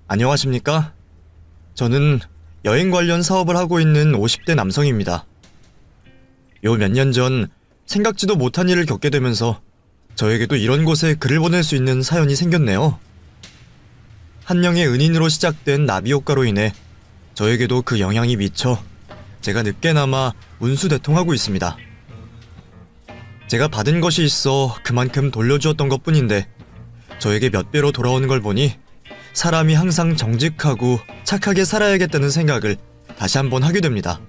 안녕하십니까? 저는 여행 관련 사업을 하고 있는 50대 남성입니다. 요 몇 년 전 생각지도 못한 일을 겪게 되면서 저에게도 이런 곳에 글을 보낼 수 있는 사연이 생겼네요. 한 명의 은인으로 시작된 나비 효과로 인해 저에게도 그 영향이 미쳐 제가 늦게나마 운수대통하고 있습니다. 제가 받은 것이 있어 그만큼 돌려주었던 것뿐인데 저에게 몇 배로 돌아오는 걸 보니 사람이 항상 정직하고 착하게 살아야겠다는 생각을 다시 한번 하게 됩니다.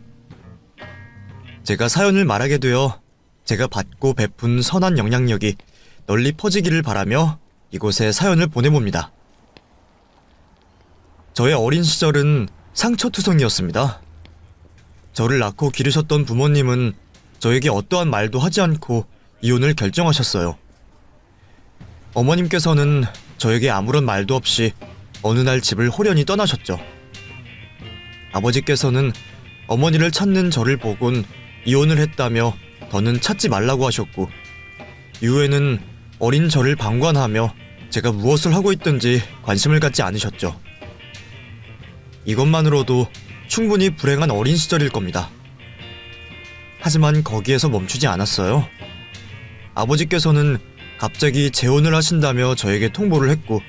제가 사연을 말하게 되어 제가 받고 베푼 선한 영향력이 널리 퍼지기를 바라며 이곳에 사연을 보내봅니다. 저의 어린 시절은 상처투성이었습니다. 저를 낳고 기르셨던 부모님은 저에게 어떠한 말도 하지 않고 이혼을 결정하셨어요. 어머님께서는 저에게 아무런 말도 없이 어느 날 집을 호련히 떠나셨죠. 아버지께서는 어머니를 찾는 저를 보곤 이혼을 했다며 더는 찾지 말라고 하셨고, 이후에는 어린 저를 방관하며 제가 무엇을 하고 있든지 관심을 갖지 않으셨죠. 이것만으로도 충분히 불행한 어린 시절일 겁니다. 하지만 거기에서 멈추지 않았어요. 아버지께서는 갑자기 재혼을 하신다며 저에게 통보를 했고,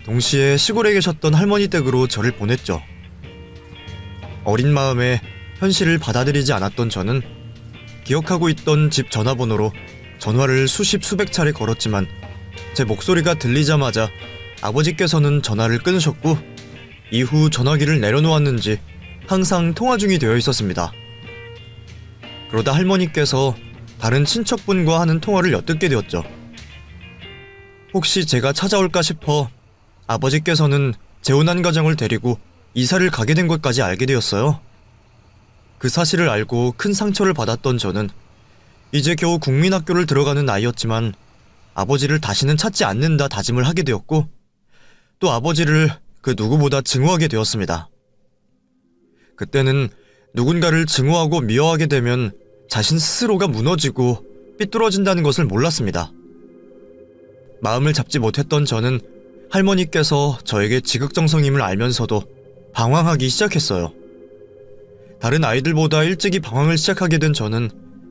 동시에 시골에 계셨던 할머니 댁으로 저를 보냈죠. 어린 마음에 현실을 받아들이지 않았던 저는 기억하고 있던 집 전화번호로 전화를 수십 수백 차례 걸었지만 제 목소리가 들리자마자 아버지께서는 전화를 끊으셨고, 이후 전화기를 내려놓았는지 항상 통화 중이 되어 있었습니다. 그러다 할머니께서 다른 친척분과 하는 통화를 엿듣게 되었죠. 혹시 제가 찾아올까 싶어 아버지께서는 재혼한 가정을 데리고 이사를 가게 된 것까지 알게 되었어요. 그 사실을 알고 큰 상처를 받았던 저는 이제 겨우 국민학교를 들어가는 나이였지만 아버지를 다시는 찾지 않는다 다짐을 하게 되었고, 또 아버지를 그 누구보다 증오하게 되었습니다. 그때는 누군가를 증오하고 미워하게 되면 자신 스스로가 무너지고 삐뚤어진다는 것을 몰랐습니다. 마음을 잡지 못했던 저는 할머니께서 저에게 지극정성임을 알면서도 방황하기 시작했어요. 다른 아이들보다 일찍이 방황을 시작하게 된 저는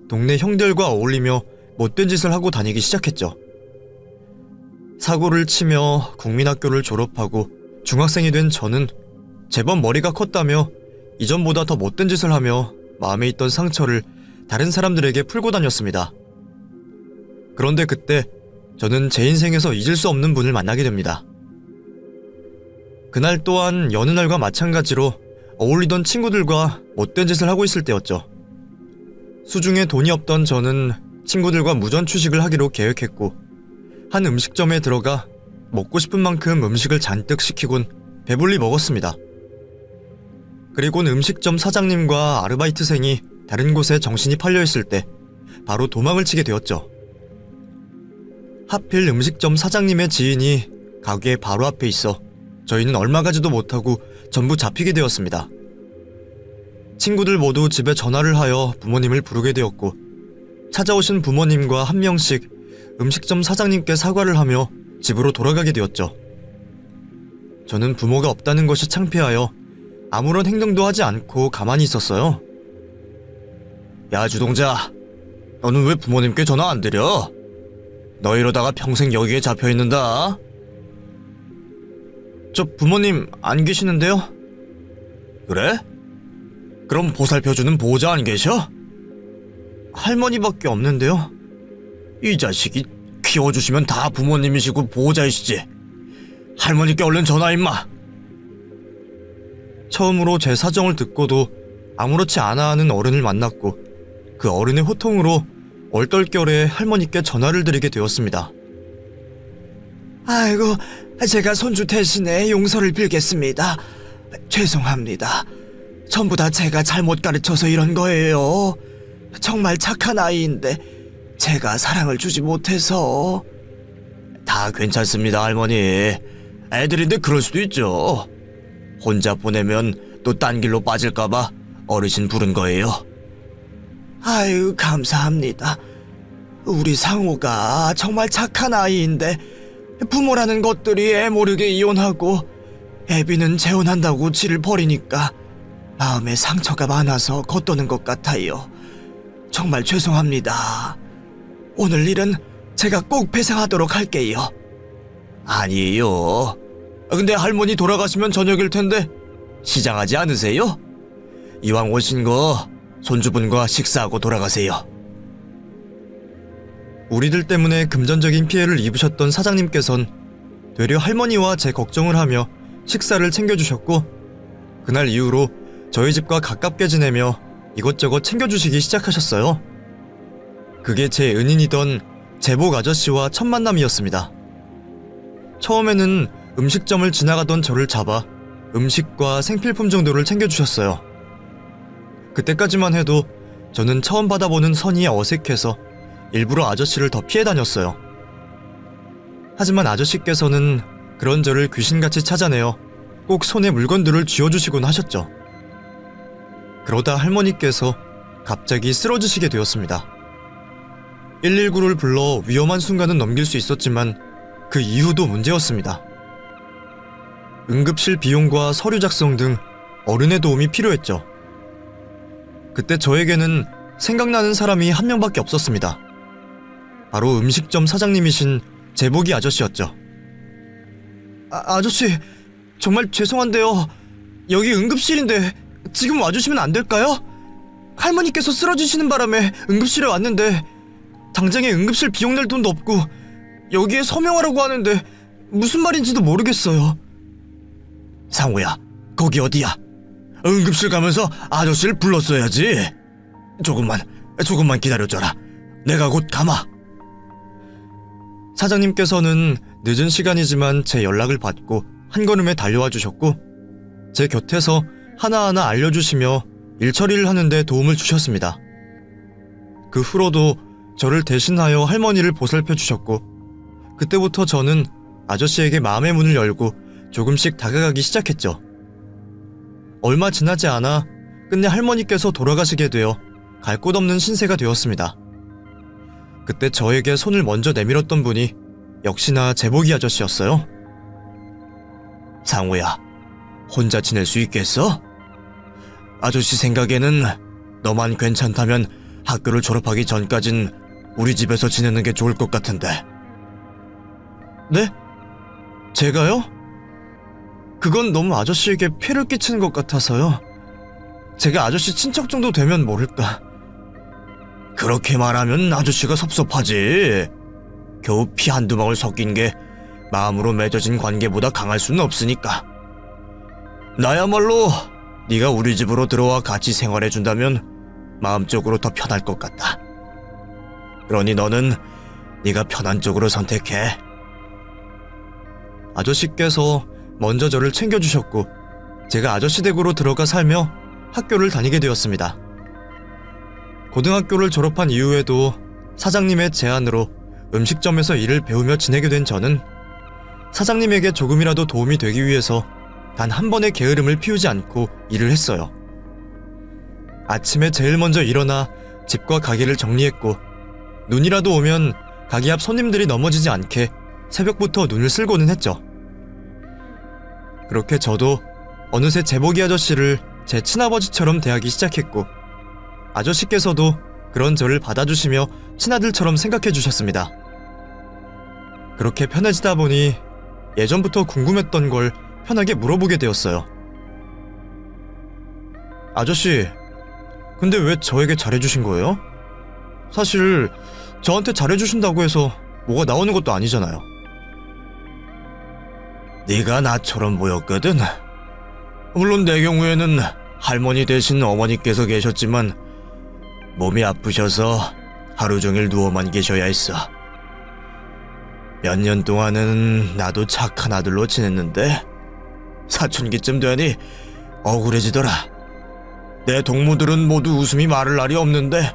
동네 형들과 어울리며 못된 짓을 하고 다니기 시작했죠. 사고를 치며 국민학교를 졸업하고 중학생이 된 저는 제법 머리가 컸다며 이전보다 더 못된 짓을 하며 마음에 있던 상처를 다른 사람들에게 풀고 다녔습니다. 그런데 그때 저는 제 인생에서 잊을 수 없는 분을 만나게 됩니다. 그날 또한 여느 날과 마찬가지로 어울리던 친구들과 못된 짓을 하고 있을 때였죠. 수중에 돈이 없던 저는 친구들과 무전취식을 하기로 계획했고, 한 음식점에 들어가 먹고 싶은 만큼 음식을 잔뜩 시키곤 배불리 먹었습니다. 그리곤 음식점 사장님과 아르바이트생이 다른 곳에 정신이 팔려있을 때 바로 도망을 치게 되었죠. 하필 음식점 사장님의 지인이 가게 바로 앞에 있어 저희는 얼마 가지도 못하고 전부 잡히게 되었습니다. 친구들 모두 집에 전화를 하여 부모님을 부르게 되었고, 찾아오신 부모님과 한 명씩 음식점 사장님께 사과를 하며 집으로 돌아가게 되었죠. 저는 부모가 없다는 것이 창피하여 아무런 행동도 하지 않고 가만히 있었어요. 야, 주동자, 너는 왜 부모님께 전화 안 드려? 너 이러다가 평생 여기에 잡혀있는다. 저 부모님 안 계시는데요? 그래? 그럼 보살펴주는 보호자 안 계셔? 할머니밖에 없는데요. 이 자식이 키워주시면 다 부모님이시고 보호자이시지. 할머니께 얼른 전화 임마. 처음으로 제 사정을 듣고도 아무렇지 않아 하는 어른을 만났고, 그 어른의 호통으로 얼떨결에 할머니께 전화를 드리게 되었습니다. 아이고, 제가 손주 대신에 용서를 빌겠습니다. 죄송합니다. 전부 다 제가 잘못 가르쳐서 이런 거예요. 정말 착한 아이인데 제가 사랑을 주지 못해서. 다 괜찮습니다, 할머니. 애들인데 그럴 수도 있죠. 혼자 보내면 또 딴 길로 빠질까봐 어르신 부른 거예요. 아유, 감사합니다. 우리 상호가 정말 착한 아이인데 부모라는 것들이 애 모르게 이혼하고 애비는 재혼한다고 지를 버리니까 마음에 상처가 많아서 겉도는 것 같아요. 정말 죄송합니다. 오늘 일은 제가 꼭 배상하도록 할게요. 아니에요. 근데 할머니 돌아가시면 저녁일 텐데 시장하지 않으세요? 이왕 오신 거 손주분과 식사하고 돌아가세요. 우리들 때문에 금전적인 피해를 입으셨던 사장님께선 되려 할머니와 제 걱정을 하며 식사를 챙겨주셨고, 그날 이후로 저희 집과 가깝게 지내며 이것저것 챙겨주시기 시작하셨어요. 그게 제 은인이던 제복 아저씨와 첫 만남이었습니다. 처음에는 음식점을 지나가던 저를 잡아 음식과 생필품 정도를 챙겨주셨어요. 그때까지만 해도 저는 처음 받아보는 선의에 어색해서 일부러 아저씨를 더 피해 다녔어요. 하지만 아저씨께서는 그런 저를 귀신같이 찾아내어 꼭 손에 물건들을 쥐어주시곤 하셨죠. 그러다 할머니께서 갑자기 쓰러지시게 되었습니다. 119를 불러 위험한 순간은 넘길 수 있었지만 그 이후도 문제였습니다. 응급실 비용과 서류 작성 등 어른의 도움이 필요했죠. 그때 저에게는 생각나는 사람이 한 명밖에 없었습니다. 바로 음식점 사장님이신 제복이 아저씨였죠. 아저씨, 정말 죄송한데요. 여기 응급실인데 지금 와주시면 안 될까요? 할머니께서 쓰러지시는 바람에 응급실에 왔는데 당장에 응급실 비용 낼 돈도 없고 여기에 서명하라고 하는데 무슨 말인지도 모르겠어요. 상우야, 거기 어디야? 응급실 가면서 아저씨를 불렀어야지. 조금만 기다려줘라. 내가 곧 가마. 사장님께서는 늦은 시간이지만 제 연락을 받고 한 걸음에 달려와 주셨고, 제 곁에서 하나하나 알려주시며 일 처리를 하는데 도움을 주셨습니다. 그 후로도 저를 대신하여 할머니를 보살펴 주셨고, 그때부터 저는 아저씨에게 마음의 문을 열고 조금씩 다가가기 시작했죠. 얼마 지나지 않아 끝내 할머니께서 돌아가시게 되어 갈 곳 없는 신세가 되었습니다. 그때 저에게 손을 먼저 내밀었던 분이 역시나 제복이 아저씨였어요. 상우야, 혼자 지낼 수 있겠어? 아저씨 생각에는 너만 괜찮다면 학교를 졸업하기 전까진 우리 집에서 지내는 게 좋을 것 같은데. 네? 제가요? 그건 너무 아저씨에게 폐를 끼치는 것 같아서요. 제가 아저씨 친척 정도 되면 모를까. 그렇게 말하면 아저씨가 섭섭하지. 겨우 피 한두 방울 섞인 게 마음으로 맺어진 관계보다 강할 수는 없으니까. 나야말로 네가 우리 집으로 들어와 같이 생활해준다면 마음적으로 더 편할 것 같다. 그러니 너는 네가 편한 쪽으로 선택해. 아저씨께서 먼저 저를 챙겨주셨고, 제가 아저씨 댁으로 들어가 살며 학교를 다니게 되었습니다. 고등학교를 졸업한 이후에도 사장님의 제안으로 음식점에서 일을 배우며 지내게 된 저는 사장님에게 조금이라도 도움이 되기 위해서 단 한 번의 게으름을 피우지 않고 일을 했어요. 아침에 제일 먼저 일어나 집과 가게를 정리했고, 눈이라도 오면 가게 앞 손님들이 넘어지지 않게 새벽부터 눈을 쓸고는 했죠. 그렇게 저도 어느새 제복이 아저씨를 제 친아버지처럼 대하기 시작했고, 아저씨께서도 그런 저를 받아주시며 친아들처럼 생각해 주셨습니다. 그렇게 편해지다 보니 예전부터 궁금했던 걸 편하게 물어보게 되었어요. 아저씨, 근데 왜 저에게 잘해주신 거예요? 사실 저한테 잘해주신다고 해서 뭐가 나오는 것도 아니잖아요. 네가 나처럼 보였거든. 물론 내 경우에는 할머니 대신 어머니께서 계셨지만 몸이 아프셔서 하루 종일 누워만 계셔야 했어. 몇 년 동안은 나도 착한 아들로 지냈는데 사춘기쯤 되니 억울해지더라. 내 동무들은 모두 웃음이 마를 날이 없는데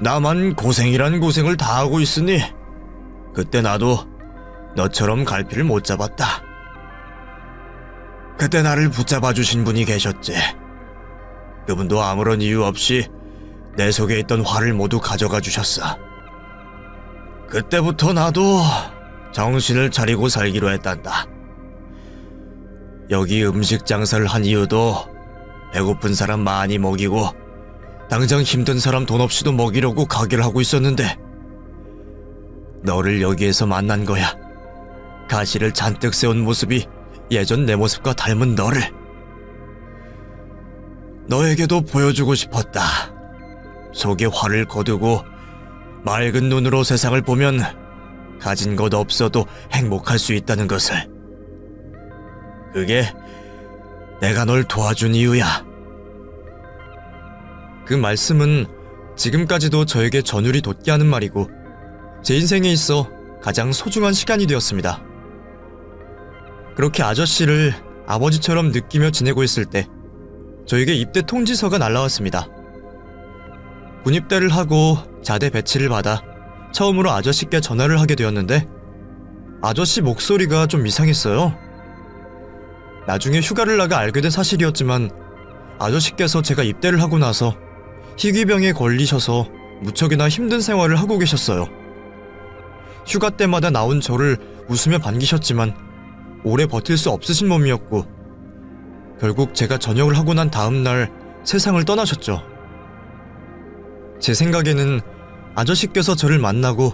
나만 고생이란 고생을 다 하고 있으니 그때 나도 너처럼 갈피를 못 잡았다. 그때 나를 붙잡아 주신 분이 계셨지. 그분도 아무런 이유 없이 내 속에 있던 화를 모두 가져가 주셨어. 그때부터 나도 정신을 차리고 살기로 했단다. 여기 음식 장사를 한 이유도 배고픈 사람 많이 먹이고 당장 힘든 사람 돈 없이도 먹이려고 가게를 하고 있었는데 너를 여기에서 만난 거야. 가시를 잔뜩 세운 모습이 예전 내 모습과 닮은 너를. 너에게도 보여주고 싶었다. 속에 화를 거두고 맑은 눈으로 세상을 보면 가진 것 없어도 행복할 수 있다는 것을. 그게 내가 널 도와준 이유야. 그 말씀은 지금까지도 저에게 전율이 돋게 하는 말이고 제 인생에 있어 가장 소중한 시간이 되었습니다. 그렇게 아저씨를 아버지처럼 느끼며 지내고 있을 때 저에게 입대 통지서가 날라왔습니다. 군입대를 하고 자대 배치를 받아 처음으로 아저씨께 전화를 하게 되었는데 아저씨 목소리가 좀 이상했어요. 나중에 휴가를 나가 알게 된 사실이었지만 아저씨께서 제가 입대를 하고 나서 희귀병에 걸리셔서 무척이나 힘든 생활을 하고 계셨어요. 휴가 때마다 나온 저를 웃으며 반기셨지만 오래 버틸 수 없으신 몸이었고 결국 제가 전역을 하고 난 다음 날 세상을 떠나셨죠. 제 생각에는 아저씨께서 저를 만나고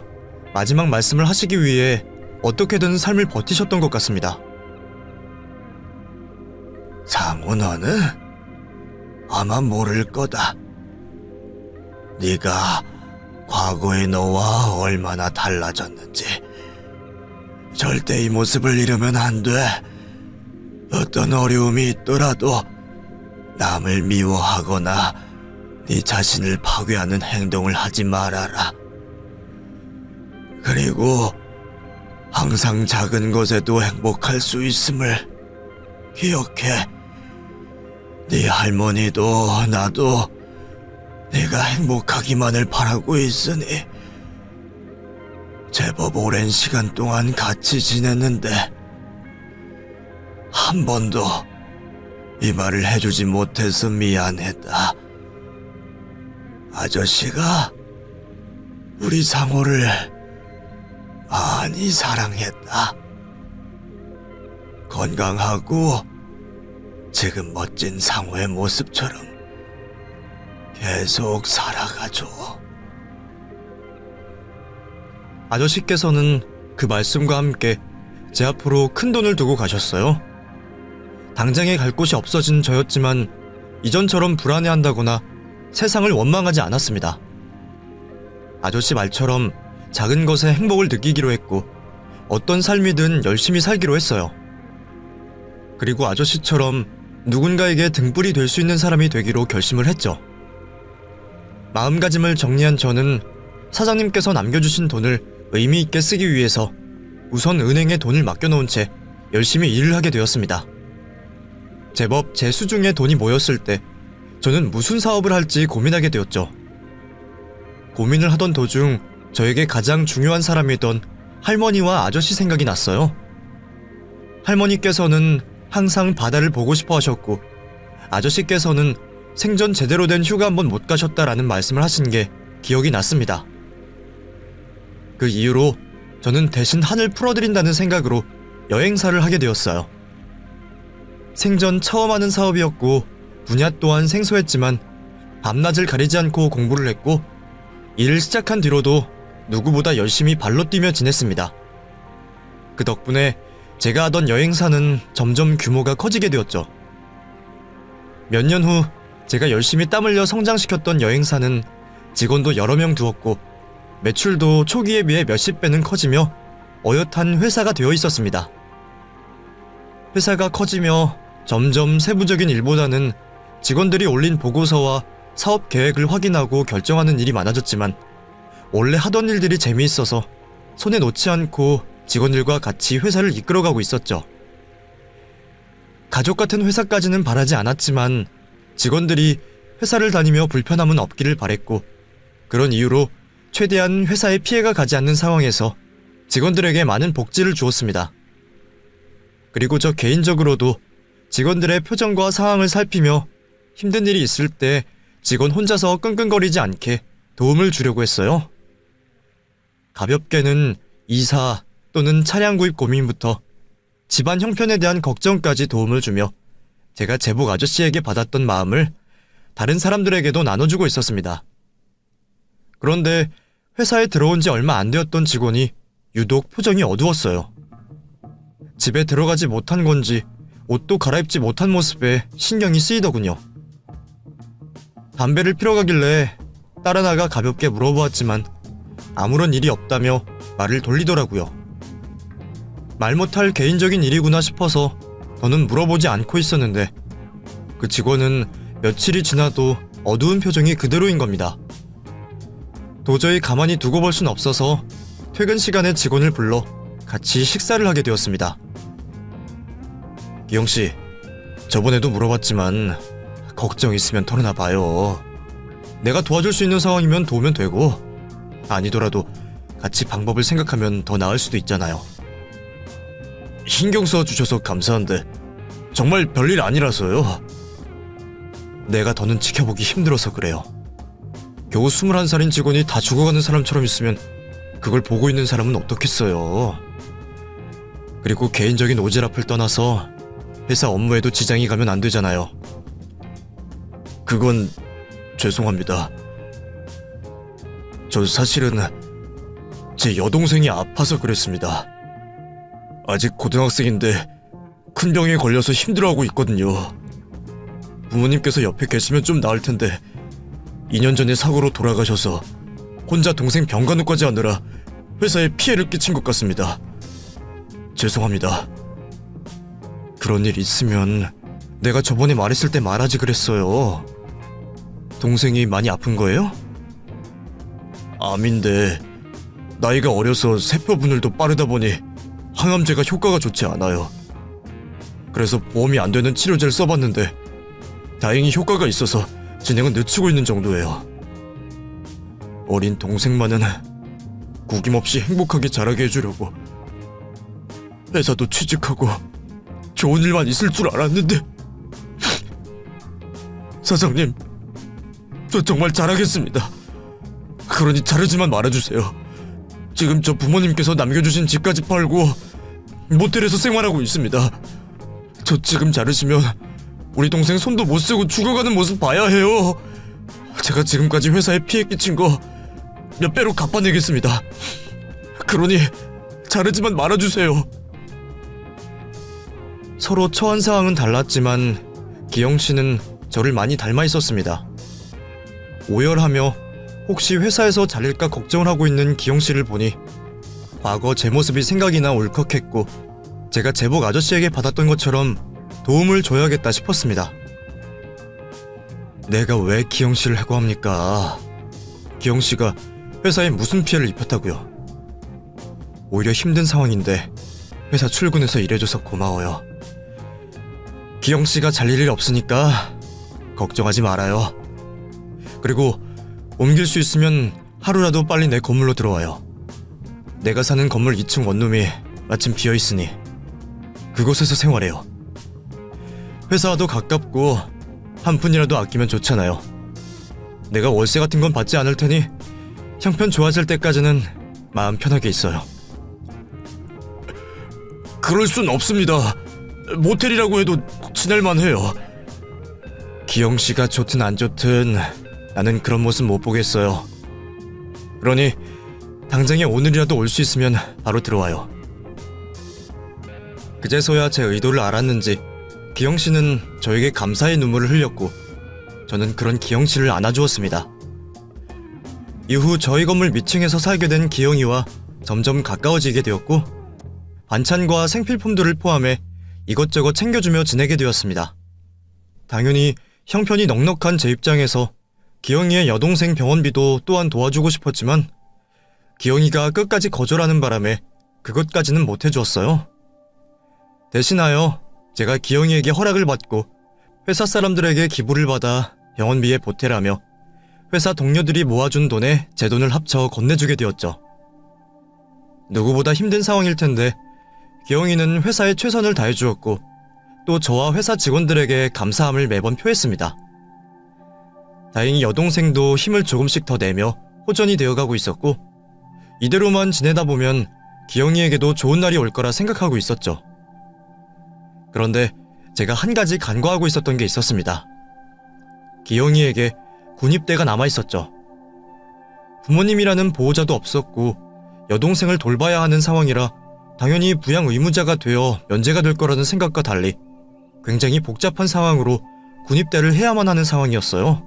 마지막 말씀을 하시기 위해 어떻게든 삶을 버티셨던 것 같습니다. 상우 너는 아마 모를 거다. 네가 과거의 너와 얼마나 달라졌는지. 절대 이 모습을 잃으면 안 돼. 어떤 어려움이 있더라도 남을 미워하거나 네 자신을 파괴하는 행동을 하지 말아라. 그리고 항상 작은 것에도 행복할 수 있음을 기억해. 네 할머니도 나도 네가 행복하기만을 바라고 있으니 제법 오랜 시간 동안 같이 지냈는데 한 번도 이 말을 해주지 못해서 미안했다. 아저씨가 우리 상호를 많이 사랑했다. 건강하고 지금 멋진 상호의 모습처럼 계속 살아가줘. 아저씨께서는 그 말씀과 함께 제 앞으로 큰 돈을 두고 가셨어요. 당장에 갈 곳이 없어진 저였지만 이전처럼 불안해한다거나 세상을 원망하지 않았습니다. 아저씨 말처럼 작은 것에 행복을 느끼기로 했고 어떤 삶이든 열심히 살기로 했어요. 그리고 아저씨처럼 누군가에게 등불이 될 수 있는 사람이 되기로 결심을 했죠. 마음가짐을 정리한 저는 사장님께서 남겨주신 돈을 의미 있게 쓰기 위해서 우선 은행에 돈을 맡겨놓은 채 열심히 일을 하게 되었습니다. 제법 제 수중에 돈이 모였을 때 저는 무슨 사업을 할지 고민하게 되었죠. 고민을 하던 도중 저에게 가장 중요한 사람이던 할머니와 아저씨 생각이 났어요. 할머니께서는 항상 바다를 보고 싶어 하셨고 아저씨께서는 생전 제대로 된 휴가 한 번 못 가셨다라는 말씀을 하신 게 기억이 났습니다. 그 이후로 저는 대신 한을 풀어드린다는 생각으로 여행사를 하게 되었어요. 생전 처음 하는 사업이었고 분야 또한 생소했지만 밤낮을 가리지 않고 공부를 했고 일을 시작한 뒤로도 누구보다 열심히 발로 뛰며 지냈습니다. 그 덕분에 제가 하던 여행사는 점점 규모가 커지게 되었죠. 몇 년 후 제가 열심히 땀 흘려 성장시켰던 여행사는 직원도 여러 명 두었고 매출도 초기에 비해 몇십 배는 커지며 어엿한 회사가 되어 있었습니다. 회사가 커지며 점점 세부적인 일보다는 직원들이 올린 보고서와 사업 계획을 확인하고 결정하는 일이 많아졌지만 원래 하던 일들이 재미있어서 손에 놓지 않고 직원들과 같이 회사를 이끌어가고 있었죠. 가족 같은 회사까지는 바라지 않았지만 직원들이 회사를 다니며 불편함은 없기를 바랬고 그런 이유로 최대한 회사에 피해가 가지 않는 상황에서 직원들에게 많은 복지를 주었습니다. 그리고 저 개인적으로도 직원들의 표정과 상황을 살피며 힘든 일이 있을 때 직원 혼자서 끙끙거리지 않게 도움을 주려고 했어요. 가볍게는 이사 또는 차량 구입 고민부터 집안 형편에 대한 걱정까지 도움을 주며 제가 제복 아저씨에게 받았던 마음을 다른 사람들에게도 나눠주고 있었습니다. 그런데 회사에 들어온 지 얼마 안 되었던 직원이 유독 표정이 어두웠어요. 집에 들어가지 못한 건지 옷도 갈아입지 못한 모습에 신경이 쓰이더군요. 담배를 피러 가길래 딸 하나가 가볍게 물어보았지만 아무런 일이 없다며 말을 돌리더라고요. 말 못할 개인적인 일이구나 싶어서 더는 물어보지 않고 있었는데 그 직원은 며칠이 지나도 어두운 표정이 그대로인 겁니다. 도저히 가만히 두고 볼 순 없어서 퇴근 시간에 직원을 불러 같이 식사를 하게 되었습니다. 기영씨, 저번에도 물어봤지만 걱정 있으면 털어놔 봐요. 내가 도와줄 수 있는 상황이면 도우면 되고 아니더라도 같이 방법을 생각하면 더 나을 수도 있잖아요. 신경 써주셔서 감사한데 정말 별일 아니라서요. 내가 더는 지켜보기 힘들어서 그래요. 겨우 21살인 직원이 다 죽어가는 사람처럼 있으면 그걸 보고 있는 사람은 어떻겠어요. 그리고 개인적인 오지랖을 떠나서 회사 업무에도 지장이 가면 안 되잖아요. 그건 죄송합니다. 저 사실은 제 여동생이 아파서 그랬습니다. 아직 고등학생인데 큰 병에 걸려서 힘들어하고 있거든요. 부모님께서 옆에 계시면 좀 나을 텐데 2년 전에 사고로 돌아가셔서 혼자 동생 병간호까지 하느라 회사에 피해를 끼친 것 같습니다. 죄송합니다. 그런 일 있으면 내가 저번에 말했을 때 말하지 그랬어요. 동생이 많이 아픈 거예요? 암인데 나이가 어려서 세포 분열도 빠르다 보니 항암제가 효과가 좋지 않아요. 그래서 보험이 안 되는 치료제를 써봤는데 다행히 효과가 있어서 진행은 늦추고 있는 정도예요. 어린 동생만은 구김없이 행복하게 자라게 해주려고 회사도 취직하고 좋은 일만 있을 줄 알았는데 사장님, 저 정말 잘하겠습니다. 그러니 자르지만 말아주세요. 지금 저 부모님께서 남겨주신 집까지 팔고 모텔에서 생활하고 있습니다. 저 지금 자르시면 우리 동생 손도 못 쓰고 죽어가는 모습 봐야 해요. 제가 지금까지 회사에 피해 끼친 거 몇 배로 갚아내겠습니다. 그러니 자르지만 말아주세요. 서로 처한 상황은 달랐지만 기영씨는 저를 많이 닮아 있었습니다. 오열하며 혹시 회사에서 잘릴까 걱정을 하고 있는 기영씨를 보니 과거 제 모습이 생각이 나 울컥했고 제가 제복 아저씨에게 받았던 것처럼 도움을 줘야겠다 싶었습니다. 내가 왜 기영씨를 해고합니까? 기영씨가 회사에 무슨 피해를 입혔다고요? 오히려 힘든 상황인데 회사 출근해서 일해줘서 고마워요. 기영씨가 잘릴 일 없으니까 걱정하지 말아요. 그리고 옮길 수 있으면 하루라도 빨리 내 건물로 들어와요. 내가 사는 건물 2층 원룸이 마침 비어있으니 그곳에서 생활해요. 회사와도 가깝고 한 푼이라도 아끼면 좋잖아요. 내가 월세 같은 건 받지 않을 테니 형편 좋아질 때까지는 마음 편하게 있어요. 그럴 순 없습니다. 모텔이라고 해도 지낼만 해요. 기영씨가 좋든 안 좋든 나는 그런 모습 못 보겠어요. 그러니 당장에 오늘이라도 올 수 있으면 바로 들어와요. 그제서야 제 의도를 알았는지 기영씨는 저에게 감사의 눈물을 흘렸고 저는 그런 기영씨를 안아주었습니다. 이후 저희 건물 밑층에서 살게 된 기영이와 점점 가까워지게 되었고 반찬과 생필품들을 포함해 이것저것 챙겨주며 지내게 되었습니다. 당연히 형편이 넉넉한 제 입장에서 기영이의 여동생 병원비도 또한 도와주고 싶었지만 기영이가 끝까지 거절하는 바람에 그것까지는 못해주었어요. 대신하여 제가 기영이에게 허락을 받고 회사 사람들에게 기부를 받아 병원비에 보태라며 회사 동료들이 모아준 돈에 제 돈을 합쳐 건네주게 되었죠. 누구보다 힘든 상황일 텐데 기영이는 회사에 최선을 다해주었고 또 저와 회사 직원들에게 감사함을 매번 표했습니다. 다행히 여동생도 힘을 조금씩 더 내며 호전이 되어가고 있었고 이대로만 지내다 보면 기영이에게도 좋은 날이 올 거라 생각하고 있었죠. 그런데 제가 한 가지 간과하고 있었던 게 있었습니다. 기영이에게 군입대가 남아있었죠. 부모님이라는 보호자도 없었고 여동생을 돌봐야 하는 상황이라 당연히 부양 의무자가 되어 면제가 될 거라는 생각과 달리 굉장히 복잡한 상황으로 군입대를 해야만 하는 상황이었어요.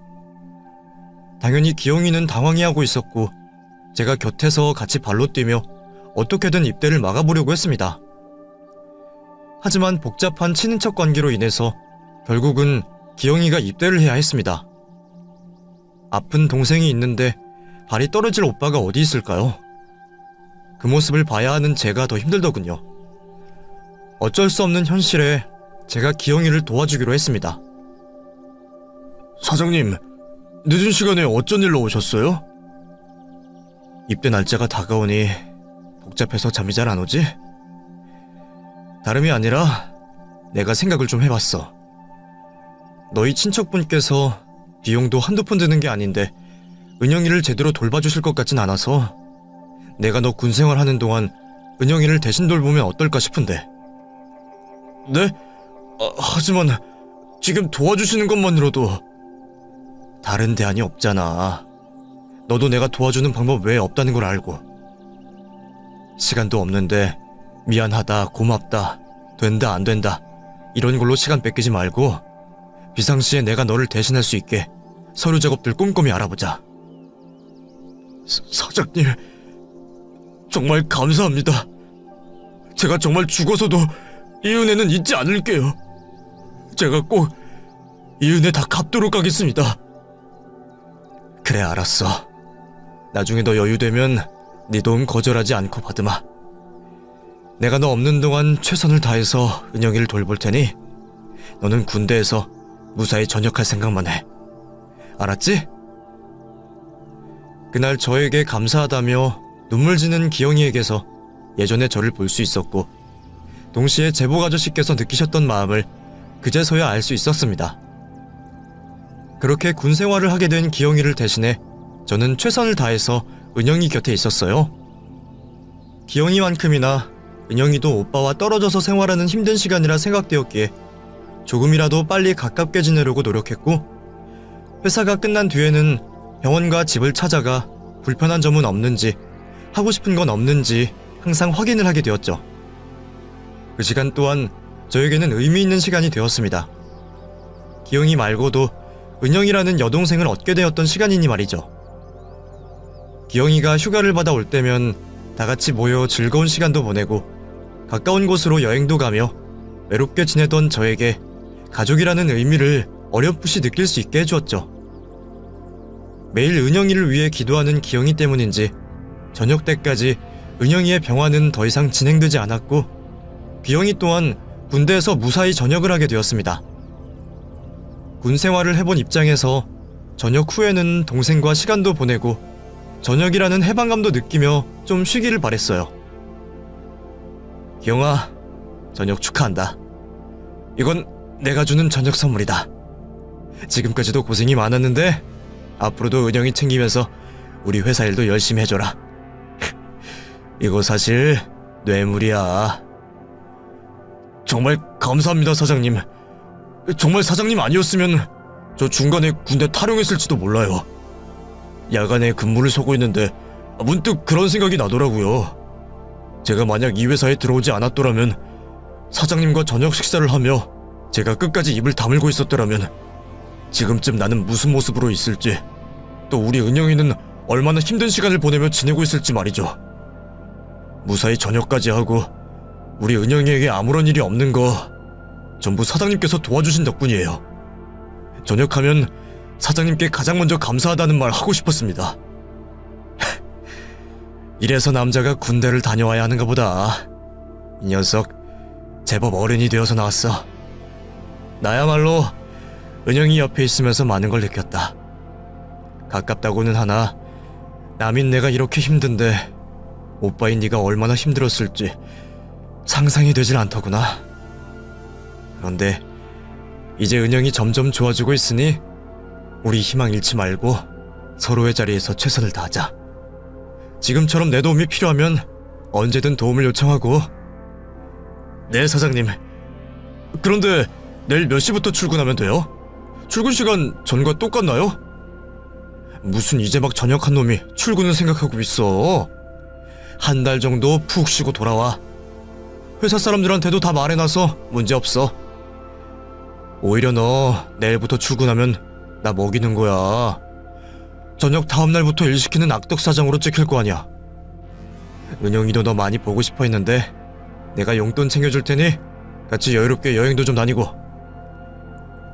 당연히 기영이는 당황해하고 있었고 제가 곁에서 같이 발로 뛰며 어떻게든 입대를 막아보려고 했습니다. 하지만 복잡한 친인척 관계로 인해서 결국은 기영이가 입대를 해야 했습니다. 아픈 동생이 있는데 발이 떨어질 오빠가 어디 있을까요? 그 모습을 봐야 하는 제가 더 힘들더군요. 어쩔 수 없는 현실에 제가 기영이를 도와주기로 했습니다. 사장님, 늦은 시간에 어쩐 일로 오셨어요? 입대 날짜가 다가오니 복잡해서 잠이 잘 안 오지? 다름이 아니라 내가 생각을 좀 해봤어. 너희 친척분께서 비용도 한두 푼 드는 게 아닌데 은영이를 제대로 돌봐주실 것 같진 않아서 내가 너 군생활 하는 동안 은영이를 대신 돌보면 어떨까 싶은데. 네? 하지만 지금 도와주시는 것만으로도. 다른 대안이 없잖아. 너도 내가 도와주는 방법 외에 없다는 걸 알고. 시간도 없는데 미안하다, 고맙다, 된다, 안 된다 이런 걸로 시간 뺏기지 말고 비상시에 내가 너를 대신할 수 있게 서류 작업들 꼼꼼히 알아보자. 사장님, 정말 감사합니다. 제가 정말 죽어서도 이 은혜는 잊지 않을게요. 제가 꼭 이 은혜 다 갚도록 하겠습니다. 그래, 알았어. 나중에 너 여유되면 네 도움 거절하지 않고 받으마. 내가 너 없는 동안 최선을 다해서 은영이를 돌볼 테니 너는 군대에서 무사히 전역할 생각만 해. 알았지? 그날 저에게 감사하다며 눈물 지는 기영이에게서 예전의 저를 볼 수 있었고 동시에 제복 아저씨께서 느끼셨던 마음을 그제서야 알 수 있었습니다. 그렇게 군 생활을 하게 된 기영이를 대신해 저는 최선을 다해서 은영이 곁에 있었어요. 기영이만큼이나 은영이도 오빠와 떨어져서 생활하는 힘든 시간이라 생각되었기에 조금이라도 빨리 가깝게 지내려고 노력했고 회사가 끝난 뒤에는 병원과 집을 찾아가 불편한 점은 없는지 하고 싶은 건 없는지 항상 확인을 하게 되었죠. 그 시간 또한 저에게는 의미 있는 시간이 되었습니다. 기영이 말고도 은영이라는 여동생을 얻게 되었던 시간이니 말이죠. 기영이가 휴가를 받아 올 때면 다 같이 모여 즐거운 시간도 보내고 가까운 곳으로 여행도 가며 외롭게 지내던 저에게 가족이라는 의미를 어렴풋이 느낄 수 있게 해주었죠. 매일 은영이를 위해 기도하는 기영이 때문인지 저녁 때까지 은영이의 병화는 더 이상 진행되지 않았고 기영이 또한 군대에서 무사히 전역을 하게 되었습니다. 군 생활을 해본 입장에서 전역 후에는 동생과 시간도 보내고 전역이라는 해방감도 느끼며 좀 쉬기를 바랬어요. 기영아, 전역 축하한다. 이건 내가 주는 저녁 선물이다. 지금까지도 고생이 많았는데 앞으로도 은영이 챙기면서 우리 회사 일도 열심히 해줘라. 이거 사실 뇌물이야. 정말 감사합니다, 사장님. 정말 사장님 아니었으면 저 중간에 군대 탈영했을지도 몰라요. 야간에 근무를 서고 있는데 문득 그런 생각이 나더라고요. 제가 만약 이 회사에 들어오지 않았더라면 사장님과 저녁 식사를 하며 제가 끝까지 입을 다물고 있었더라면 지금쯤 나는 무슨 모습으로 있을지, 또 우리 은영이는 얼마나 힘든 시간을 보내며 지내고 있을지 말이죠. 무사히 전역까지 하고 우리 은영이에게 아무런 일이 없는 거 전부 사장님께서 도와주신 덕분이에요. 전역하면 사장님께 가장 먼저 감사하다는 말 하고 싶었습니다. 이래서 남자가 군대를 다녀와야 하는가 보다. 이 녀석 제법 어른이 되어서 나왔어. 나야말로 은영이 옆에 있으면서 많은 걸 느꼈다. 가깝다고는 하나 남인 내가 이렇게 힘든데 오빠인 네가 얼마나 힘들었을지 상상이 되질 않더구나. 그런데 이제 은영이 점점 좋아지고 있으니 우리 희망 잃지 말고 서로의 자리에서 최선을 다하자. 지금처럼 내 도움이 필요하면 언제든 도움을 요청하고. 네, 사장님. 그런데 내일 몇 시부터 출근하면 돼요? 출근 시간 전과 똑같나요? 무슨 이제 막 전역한 놈이 출근을 생각하고 있어. 한 달 정도 푹 쉬고 돌아와. 회사 사람들한테도 다 말해놔서 문제없어. 오히려 너 내일부터 출근하면 나 먹이는 거야. 저녁 다음날부터 일 시키는 악덕 사장으로 찍힐 거 아니야. 은영이도 너 많이 보고 싶어 했는데 내가 용돈 챙겨줄 테니 같이 여유롭게 여행도 좀 다니고.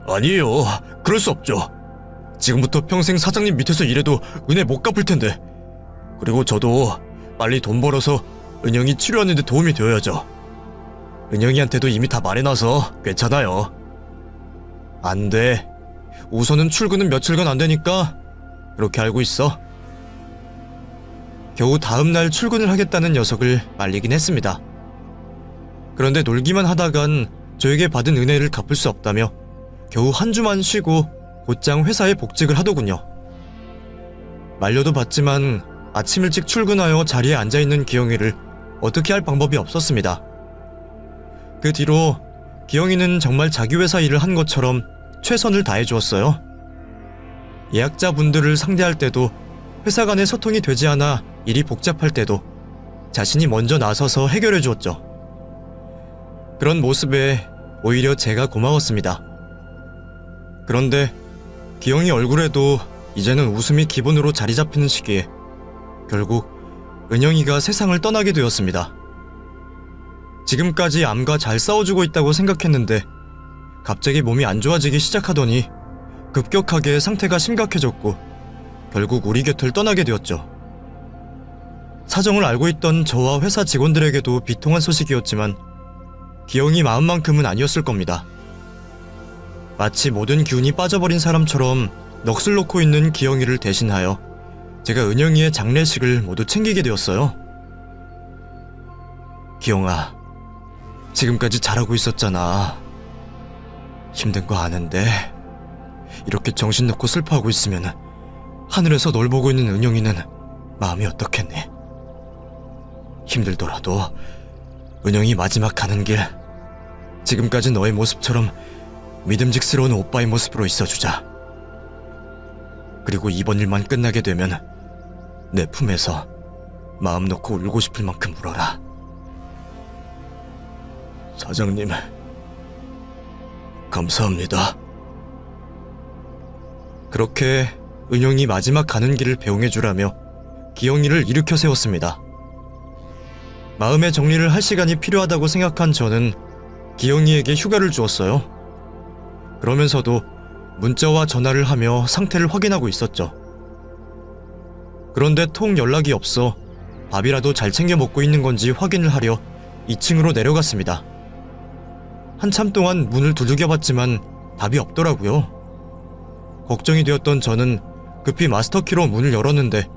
아니에요. 그럴 수 없죠. 지금부터 평생 사장님 밑에서 일해도 은혜 못 갚을 텐데. 그리고 저도 빨리 돈 벌어서 은영이 치료하는 데 도움이 되어야죠. 은영이한테도 이미 다 말해놔서 괜찮아요. 안 돼. 우선은 출근은 며칠간 안 되니까 그렇게 알고 있어. 겨우 다음날 출근을 하겠다는 녀석을 말리긴 했습니다. 그런데 놀기만 하다간 저에게 받은 은혜를 갚을 수 없다며 겨우 한 주만 쉬고 곧장 회사에 복직을 하더군요. 말려도 봤지만 아침 일찍 출근하여 자리에 앉아있는 기영이를 어떻게 할 방법이 없었습니다. 그 뒤로 기영이는 정말 자기 회사 일을 한 것처럼 최선을 다해주었어요. 예약자분들을 상대할 때도 회사 간의 소통이 되지 않아 일이 복잡할 때도 자신이 먼저 나서서 해결해 주었죠. 그런 모습에 오히려 제가 고마웠습니다. 그런데 기영이 얼굴에도 이제는 웃음이 기본으로 자리 잡히는 시기에 결국 은영이가 세상을 떠나게 되었습니다. 지금까지 암과 잘 싸워주고 있다고 생각했는데 갑자기 몸이 안 좋아지기 시작하더니 급격하게 상태가 심각해졌고 결국 우리 곁을 떠나게 되었죠. 사정을 알고 있던 저와 회사 직원들에게도 비통한 소식이었지만 기영이 마음만큼은 아니었을 겁니다. 마치 모든 기운이 빠져버린 사람처럼 넋을 놓고 있는 기영이를 대신하여 제가 은영이의 장례식을 모두 챙기게 되었어요. 기영아, 지금까지 잘하고 있었잖아. 힘든 거 아는데 이렇게 정신 놓고 슬퍼하고 있으면 하늘에서 널 보고 있는 은영이는 마음이 어떻겠니? 힘들더라도 은영이 마지막 가는 길 지금까지 너의 모습처럼 믿음직스러운 오빠의 모습으로 있어주자. 그리고 이번 일만 끝나게 되면 내 품에서 마음 놓고 울고 싶을 만큼 울어라. 사장님, 감사합니다. 그렇게 은영이 마지막 가는 길을 배웅해주라며 기영이를 일으켜 세웠습니다. 마음의 정리를 할 시간이 필요하다고 생각한 저는 기영이에게 휴가를 주었어요. 그러면서도 문자와 전화를 하며 상태를 확인하고 있었죠. 그런데 통 연락이 없어 밥이라도 잘 챙겨 먹고 있는 건지 확인을 하려 2층으로 내려갔습니다. 한참 동안 문을 두들겨봤지만 답이 없더라고요. 걱정이 되었던 저는 급히 마스터키로 문을 열었는데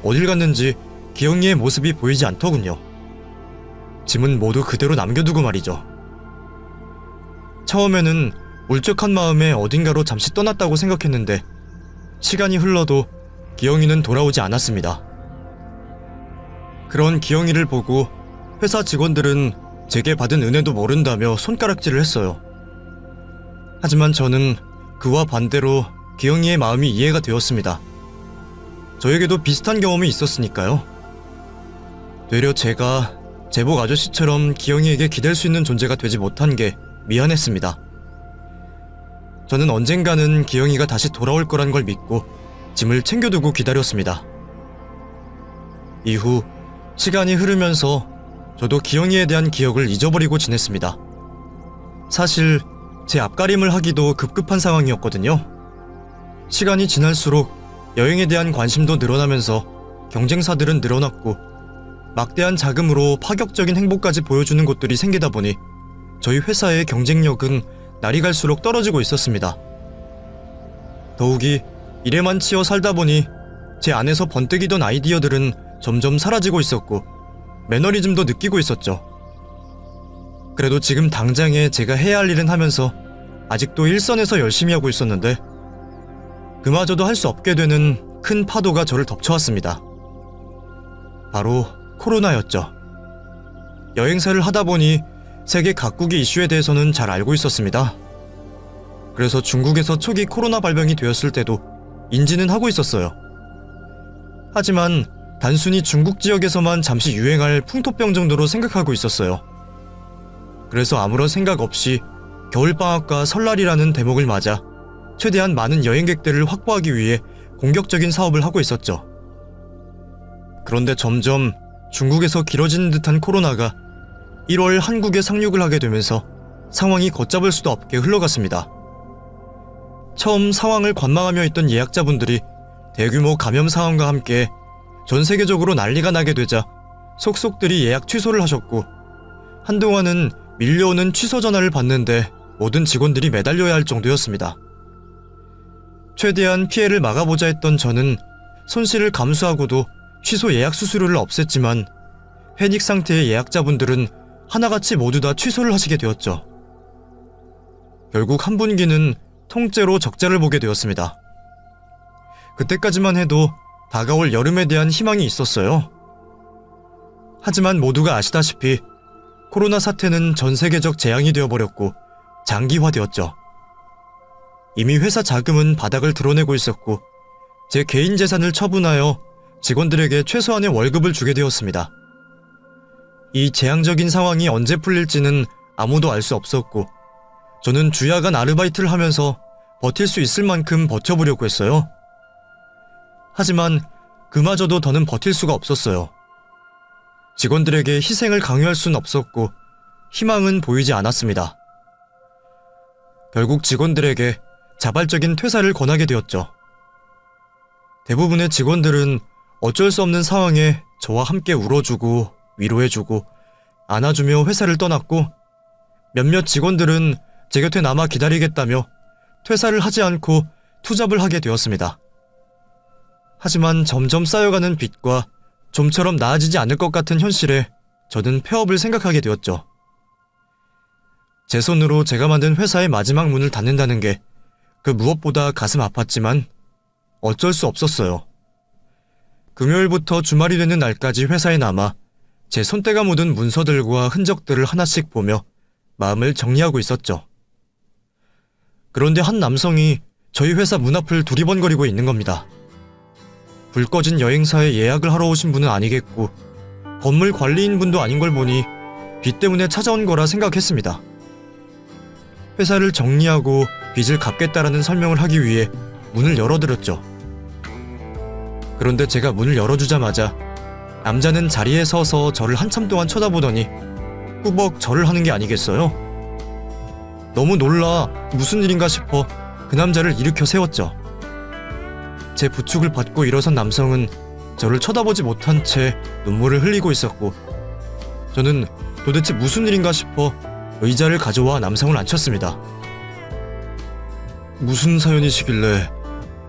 어딜 갔는지 기영이의 모습이 보이지 않더군요. 짐은 모두 그대로 남겨두고 말이죠. 처음에는 울적한 마음에 어딘가로 잠시 떠났다고 생각했는데 시간이 흘러도 기영이는 돌아오지 않았습니다. 그런 기영이를 보고 회사 직원들은 제게 받은 은혜도 모른다며 손가락질을 했어요. 하지만 저는 그와 반대로 기영이의 마음이 이해가 되었습니다. 저에게도 비슷한 경험이 있었으니까요. 되려 제가 제복 아저씨처럼 기영이에게 기댈 수 있는 존재가 되지 못한 게 미안했습니다. 저는 언젠가는 기영이가 다시 돌아올 거란 걸 믿고 짐을 챙겨두고 기다렸습니다. 이후 시간이 흐르면서 저도 기영이에 대한 기억을 잊어버리고 지냈습니다. 사실 제 앞가림을 하기도 급급한 상황이었거든요. 시간이 지날수록 여행에 대한 관심도 늘어나면서 경쟁사들은 늘어났고 막대한 자금으로 파격적인 행보까지 보여주는 곳들이 생기다 보니 저희 회사의 경쟁력은 날이 갈수록 떨어지고 있었습니다. 더욱이 일에만 치여 살다 보니 제 안에서 번뜩이던 아이디어들은 점점 사라지고 있었고 매너리즘도 느끼고 있었죠. 그래도 지금 당장에 제가 해야 할 일은 하면서 아직도 일선에서 열심히 하고 있었는데 그마저도 할 수 없게 되는 큰 파도가 저를 덮쳐왔습니다. 바로 코로나였죠. 여행사를 하다 보니 세계 각국의 이슈에 대해서는 잘 알고 있었습니다. 그래서 중국에서 초기 코로나 발병이 되었을 때도 인지는 하고 있었어요. 하지만 단순히 중국 지역에서만 잠시 유행할 풍토병 정도로 생각하고 있었어요. 그래서 아무런 생각 없이 겨울방학과 설날이라는 대목을 맞아 최대한 많은 여행객들을 확보하기 위해 공격적인 사업을 하고 있었죠. 그런데 점점 중국에서 길어지는 듯한 코로나가 1월 한국에 상륙을 하게 되면서 상황이 걷잡을 수도 없게 흘러갔습니다. 처음 상황을 관망하며 있던 예약자분들이 대규모 감염 상황과 함께 전 세계적으로 난리가 나게 되자 속속들이 예약 취소를 하셨고, 한동안은 밀려오는 취소 전화를 받는데 모든 직원들이 매달려야 할 정도였습니다. 최대한 피해를 막아보자 했던 저는 손실을 감수하고도 취소 예약 수수료를 없앴지만, 패닉 상태의 예약자분들은 하나같이 모두 다 취소를 하시게 되었죠. 결국 한 분기는 통째로 적자를 보게 되었습니다. 그때까지만 해도 다가올 여름에 대한 희망이 있었어요. 하지만 모두가 아시다시피 코로나 사태는 전 세계적 재앙이 되어버렸고 장기화되었죠. 이미 회사 자금은 바닥을 드러내고 있었고, 제 개인 재산을 처분하여 직원들에게 최소한의 월급을 주게 되었습니다. 이 재앙적인 상황이 언제 풀릴지는 아무도 알 수 없었고, 저는 주야간 아르바이트를 하면서 버틸 수 있을 만큼 버텨보려고 했어요. 하지만 그마저도 더는 버틸 수가 없었어요. 직원들에게 희생을 강요할 수는 없었고 희망은 보이지 않았습니다. 결국 직원들에게 자발적인 퇴사를 권하게 되었죠. 대부분의 직원들은 어쩔 수 없는 상황에 저와 함께 울어주고 위로해주고 안아주며 회사를 떠났고, 몇몇 직원들은 제 곁에 남아 기다리겠다며 퇴사를 하지 않고 투잡을 하게 되었습니다. 하지만 점점 쌓여가는 빚과 좀처럼 나아지지 않을 것 같은 현실에 저는 폐업을 생각하게 되었죠. 제 손으로 제가 만든 회사의 마지막 문을 닫는다는 게 그 무엇보다 가슴 아팠지만 어쩔 수 없었어요. 금요일부터 주말이 되는 날까지 회사에 남아 제 손때가 묻은 문서들과 흔적들을 하나씩 보며 마음을 정리하고 있었죠. 그런데 한 남성이 저희 회사 문 앞을 두리번거리고 있는 겁니다. 불 꺼진 여행사에 예약을 하러 오신 분은 아니겠고 건물 관리인 분도 아닌 걸 보니 빚 때문에 찾아온 거라 생각했습니다. 회사를 정리하고 빚을 갚겠다라는 설명을 하기 위해 문을 열어드렸죠. 그런데 제가 문을 열어주자마자 남자는 자리에 서서 저를 한참 동안 쳐다보더니 꾸벅 절을 하는 게 아니겠어요? 너무 놀라 무슨 일인가 싶어 그 남자를 일으켜 세웠죠. 제 부축을 받고 일어선 남성은 저를 쳐다보지 못한 채 눈물을 흘리고 있었고, 저는 도대체 무슨 일인가 싶어 의자를 가져와 남성을 앉혔습니다. 무슨 사연이시길래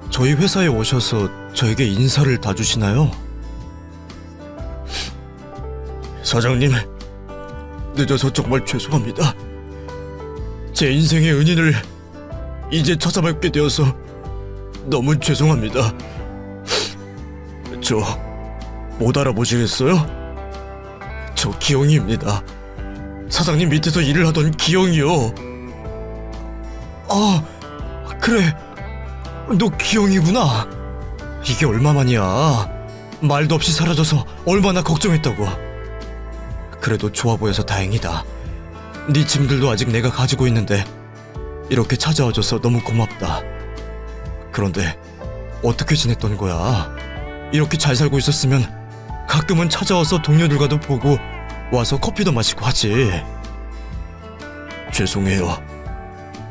저희 회사에 오셔서 저에게 인사를 다 주시나요? 사장님, 늦어서 정말 죄송합니다. 제 인생의 은인을 이제 찾아뵙게 되어서 너무 죄송합니다. 저 못 알아보시겠어요? 저 기영이입니다. 사장님 밑에서 일을 하던 기영이요. 아, 그래, 너 기영이구나. 이게 얼마만이야. 말도 없이 사라져서 얼마나 걱정했다고. 그래도 좋아 보여서 다행이다. 네 짐들도 아직 내가 가지고 있는데 이렇게 찾아와줘서 너무 고맙다. 그런데 어떻게 지냈던 거야? 이렇게 잘 살고 있었으면 가끔은 찾아와서 동료들과도 보고 와서 커피도 마시고 하지. 죄송해요.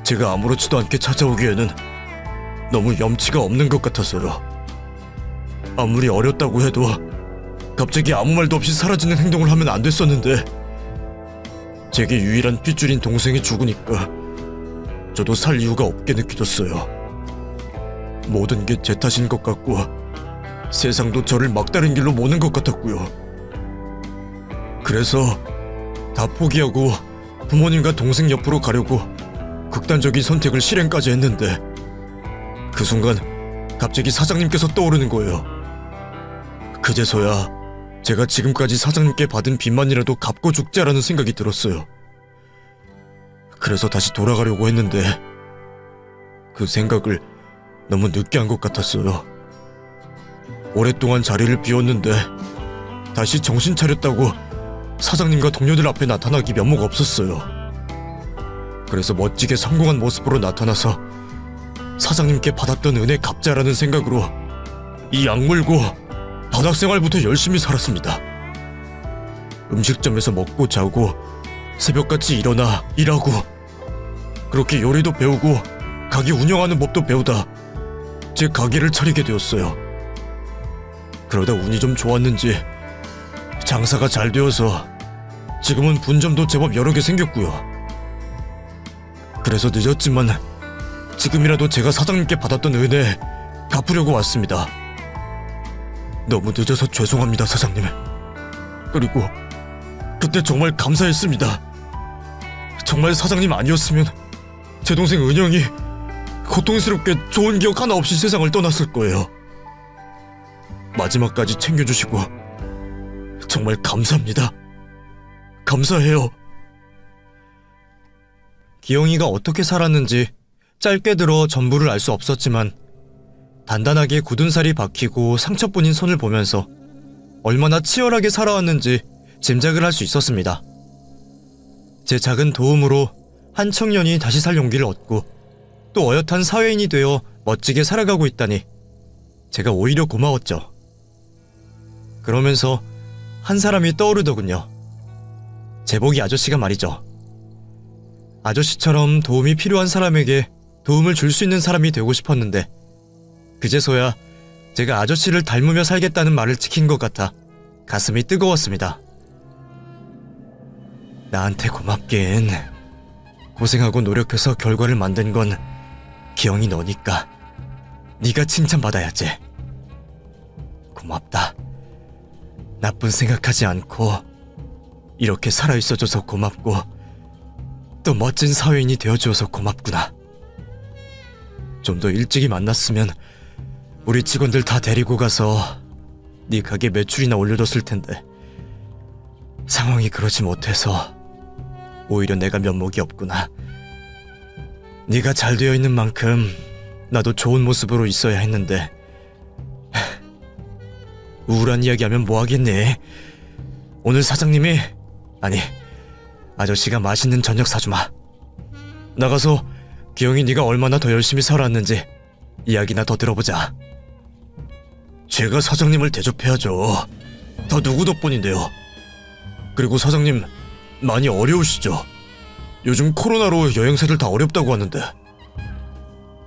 제가 아무렇지도 않게 찾아오기에는 너무 염치가 없는 것 같아서요. 아무리 어렸다고 해도 갑자기 아무 말도 없이 사라지는 행동을 하면 안 됐었는데, 제게 유일한 핏줄인 동생이 죽으니까 저도 살 이유가 없게 느껴졌어요. 모든 게 제 탓인 것 같고 세상도 저를 막다른 길로 모는 것 같았고요. 그래서 다 포기하고 부모님과 동생 옆으로 가려고 극단적인 선택을 실행까지 했는데, 그 순간 갑자기 사장님께서 떠오르는 거예요. 그제서야 제가 지금까지 사장님께 받은 빚만이라도 갚고 죽자라는 생각이 들었어요. 그래서 다시 돌아가려고 했는데 그 생각을 너무 늦게 한 것 같았어요. 오랫동안 자리를 비웠는데 다시 정신 차렸다고 사장님과 동료들 앞에 나타나기 면모가 없었어요. 그래서 멋지게 성공한 모습으로 나타나서 사장님께 받았던 은혜 갚자라는 생각으로 이 약물고 바닥생활부터 열심히 살았습니다. 음식점에서 먹고 자고 새벽같이 일어나 일하고 그렇게 요리도 배우고 가게 운영하는 법도 배우다 제 가게를 차리게 되었어요. 그러다 운이 좀 좋았는지 장사가 잘 되어서 지금은 분점도 제법 여러 개 생겼고요. 그래서 늦었지만 지금이라도 제가 사장님께 받았던 은혜 갚으려고 왔습니다. 너무 늦어서 죄송합니다, 사장님. 그리고 그때 정말 감사했습니다. 정말 사장님 아니었으면 제 동생 은영이 고통스럽게 좋은 기억 하나 없이 세상을 떠났을 거예요. 마지막까지 챙겨주시고 정말 감사합니다. 감사해요. 기영이가 어떻게 살았는지 짧게 들어 전부를 알 수 없었지만 단단하게 굳은 살이 박히고 상처뿐인 손을 보면서 얼마나 치열하게 살아왔는지 짐작을 할 수 있었습니다. 제 작은 도움으로 한 청년이 다시 살 용기를 얻고 또 어엿한 사회인이 되어 멋지게 살아가고 있다니 제가 오히려 고마웠죠. 그러면서 한 사람이 떠오르더군요. 제복이 아저씨가 말이죠. 아저씨처럼 도움이 필요한 사람에게 도움을 줄 수 있는 사람이 되고 싶었는데 그제서야 제가 아저씨를 닮으며 살겠다는 말을 지킨 것 같아 가슴이 뜨거웠습니다. 나한테 고맙긴. 고생하고 노력해서 결과를 만든 건 기영이 너니까 네가 칭찬받아야지. 고맙다. 나쁜 생각하지 않고 이렇게 살아있어줘서 고맙고 또 멋진 사회인이 되어주어서 고맙구나. 좀 더 일찍이 만났으면 우리 직원들 다 데리고 가서 네 가게 매출이나 올려줬을 텐데 상황이 그러지 못해서 오히려 내가 면목이 없구나. 네가 잘 되어 있는 만큼 나도 좋은 모습으로 있어야 했는데 우울한 이야기하면 뭐하겠니? 오늘 사장님이 아니 아저씨가 맛있는 저녁 사주마. 나가서 기영이 네가 얼마나 더 열심히 살아왔는지 이야기나 더 들어보자. 제가 사장님을 대접해야죠. 다 누구 덕분인데요. 그리고 사장님 많이 어려우시죠? 요즘 코로나로 여행사들 다 어렵다고 하는데.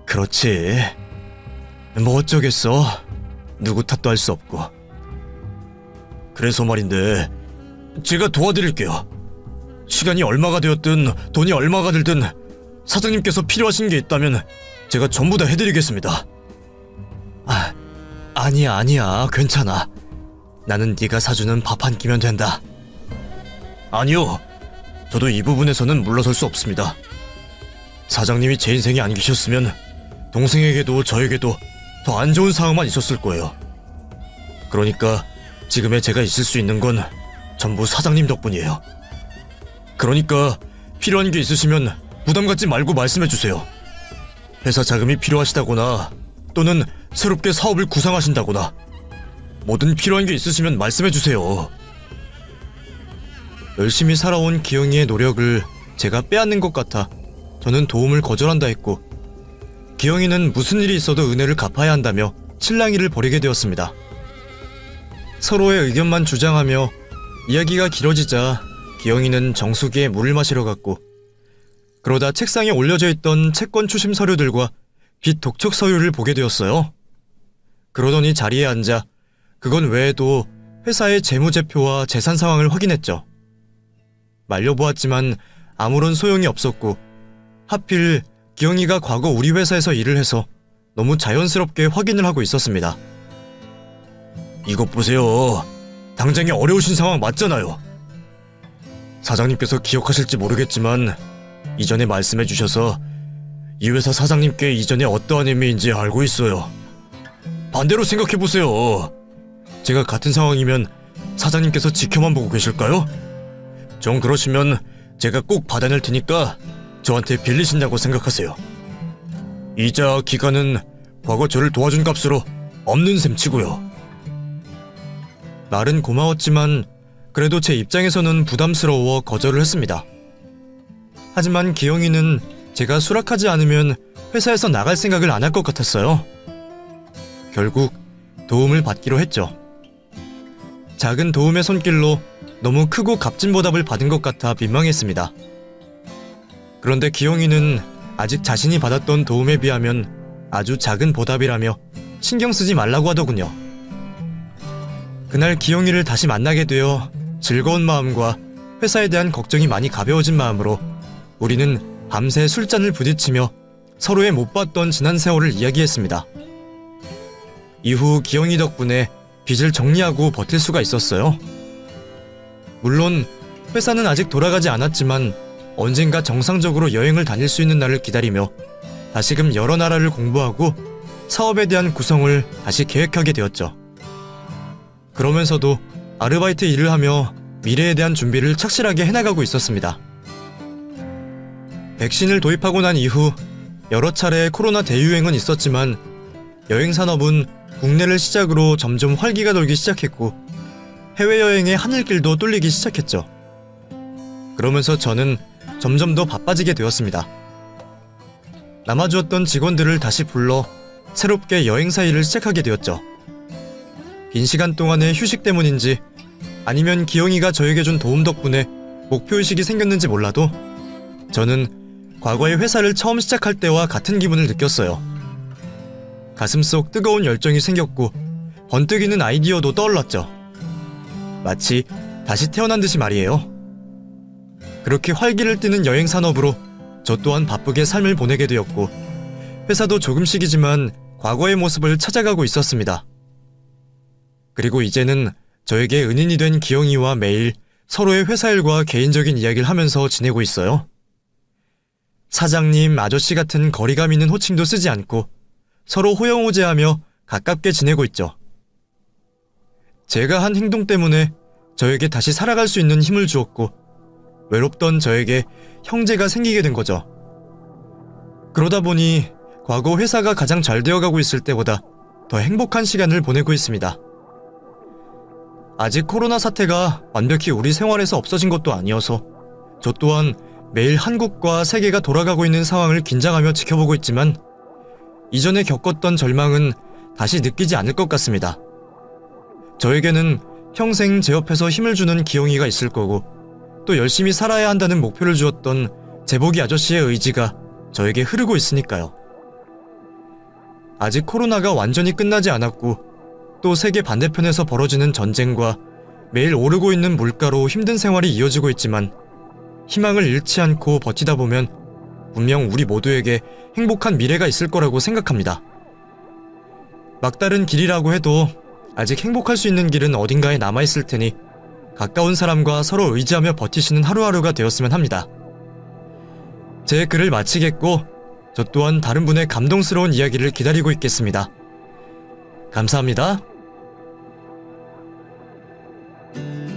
그렇지. 뭐 어쩌겠어. 누구 탓도 할 수 없고. 그래서 말인데 제가 도와드릴게요. 시간이 얼마가 되었든 돈이 얼마가 들든 사장님께서 필요하신 게 있다면 제가 전부 다 해드리겠습니다. 아니야 괜찮아. 나는 네가 사주는 밥 한 끼면 된다. 아니요. 저도 이 부분에서는 물러설 수 없습니다. 사장님이 제 인생에 안 계셨으면 동생에게도 저에게도 더 안 좋은 상황만 있었을 거예요. 그러니까 지금의 제가 있을 수 있는 건 전부 사장님 덕분이에요. 그러니까 필요한 게 있으시면 부담 갖지 말고 말씀해주세요. 회사 자금이 필요하시다거나 또는 새롭게 사업을 구상하신다거나 뭐든 필요한 게 있으시면 말씀해주세요. 열심히 살아온 기영이의 노력을 제가 빼앗는 것 같아 저는 도움을 거절한다 했고 기영이는 무슨 일이 있어도 은혜를 갚아야 한다며 칠랑이를 벌이게 되었습니다. 서로의 의견만 주장하며 이야기가 길어지자 기영이는 정수기에 물을 마시러 갔고 그러다 책상에 올려져 있던 채권 추심 서류들과 빚 독촉 서류를 보게 되었어요. 그러더니 자리에 앉아 그건 외에도 회사의 재무제표와 재산 상황을 확인했죠. 말려보았지만 아무런 소용이 없었고 하필 기영이가 과거 우리 회사에서 일을 해서 너무 자연스럽게 확인을 하고 있었습니다. 이것 보세요. 당장에 어려우신 상황 맞잖아요. 사장님께서 기억하실지 모르겠지만 이전에 말씀해 주셔서 이 회사 사장님께 이전에 어떠한 의미인지 알고 있어요. 반대로 생각해 보세요. 제가 같은 상황이면 사장님께서 지켜만 보고 계실까요? 정 그러시면 제가 꼭 받아낼 테니까 저한테 빌리신다고 생각하세요? 이자 기간은 과거 저를 도와준 값으로 없는 셈 치고요. 말은 고마웠지만 그래도 제 입장에서는 부담스러워 거절을 했습니다. 하지만 기영이는 제가 수락하지 않으면 회사에서 나갈 생각을 안 할 것 같았어요. 결국 도움을 받기로 했죠. 작은 도움의 손길로 너무 크고 값진 보답을 받은 것 같아 민망했습니다. 그런데 기영이는 아직 자신이 받았던 도움에 비하면 아주 작은 보답이라며 신경 쓰지 말라고 하더군요. 그날 기영이를 다시 만나게 되어 즐거운 마음과 회사에 대한 걱정이 많이 가벼워진 마음으로 우리는 밤새 술잔을 부딪히며 서로의 못 봤던 지난 세월을 이야기했습니다. 이후 기영이 덕분에 빚을 정리하고 버틸 수가 있었어요. 물론 회사는 아직 돌아가지 않았지만 언젠가 정상적으로 여행을 다닐 수 있는 날을 기다리며 다시금 여러 나라를 공부하고 사업에 대한 구성을 다시 계획하게 되었죠. 그러면서도 아르바이트 일을 하며 미래에 대한 준비를 착실하게 해나가고 있었습니다. 백신을 도입하고 난 이후 여러 차례 코로나 대유행은 있었지만 여행 산업은 국내를 시작으로 점점 활기가 돌기 시작했고 해외여행의 하늘길도 뚫리기 시작했죠. 그러면서 저는 점점 더 바빠지게 되었습니다. 남아주었던 직원들을 다시 불러 새롭게 여행사 일을 시작하게 되었죠. 빈 시간 동안의 휴식 때문인지 아니면 기영이가 저에게 준 도움 덕분에 목표의식이 생겼는지 몰라도 저는 과거의 회사를 처음 시작할 때와 같은 기분을 느꼈어요. 가슴속 뜨거운 열정이 생겼고 번뜩이는 아이디어도 떠올랐죠. 마치 다시 태어난 듯이 말이에요. 그렇게 활기를 띠는 여행 산업으로 저 또한 바쁘게 삶을 보내게 되었고 회사도 조금씩이지만 과거의 모습을 찾아가고 있었습니다. 그리고 이제는 저에게 은인이 된 기영이와 매일 서로의 회사 일과 개인적인 이야기를 하면서 지내고 있어요. 사장님, 아저씨 같은 거리감 있는 호칭도 쓰지 않고 서로 호영호재하며 가깝게 지내고 있죠. 제가 한 행동 때문에 저에게 다시 살아갈 수 있는 힘을 주었고 외롭던 저에게 형제가 생기게 된 거죠. 그러다 보니 과거 회사가 가장 잘 되어가고 있을 때보다 더 행복한 시간을 보내고 있습니다. 아직 코로나 사태가 완벽히 우리 생활에서 없어진 것도 아니어서 저 또한 매일 한국과 세계가 돌아가고 있는 상황을 긴장하며 지켜보고 있지만 이전에 겪었던 절망은 다시 느끼지 않을 것 같습니다. 저에게는 평생 제 옆에서 힘을 주는 기영이가 있을 거고 또 열심히 살아야 한다는 목표를 주었던 제복이 아저씨의 의지가 저에게 흐르고 있으니까요. 아직 코로나가 완전히 끝나지 않았고 또 세계 반대편에서 벌어지는 전쟁과 매일 오르고 있는 물가로 힘든 생활이 이어지고 있지만 희망을 잃지 않고 버티다 보면 분명 우리 모두에게 행복한 미래가 있을 거라고 생각합니다. 막다른 길이라고 해도 아직 행복할 수 있는 길은 어딘가에 남아있을 테니 가까운 사람과 서로 의지하며 버티시는 하루하루가 되었으면 합니다. 제 글을 마치겠고 저 또한 다른 분의 감동스러운 이야기를 기다리고 있겠습니다. 감사합니다.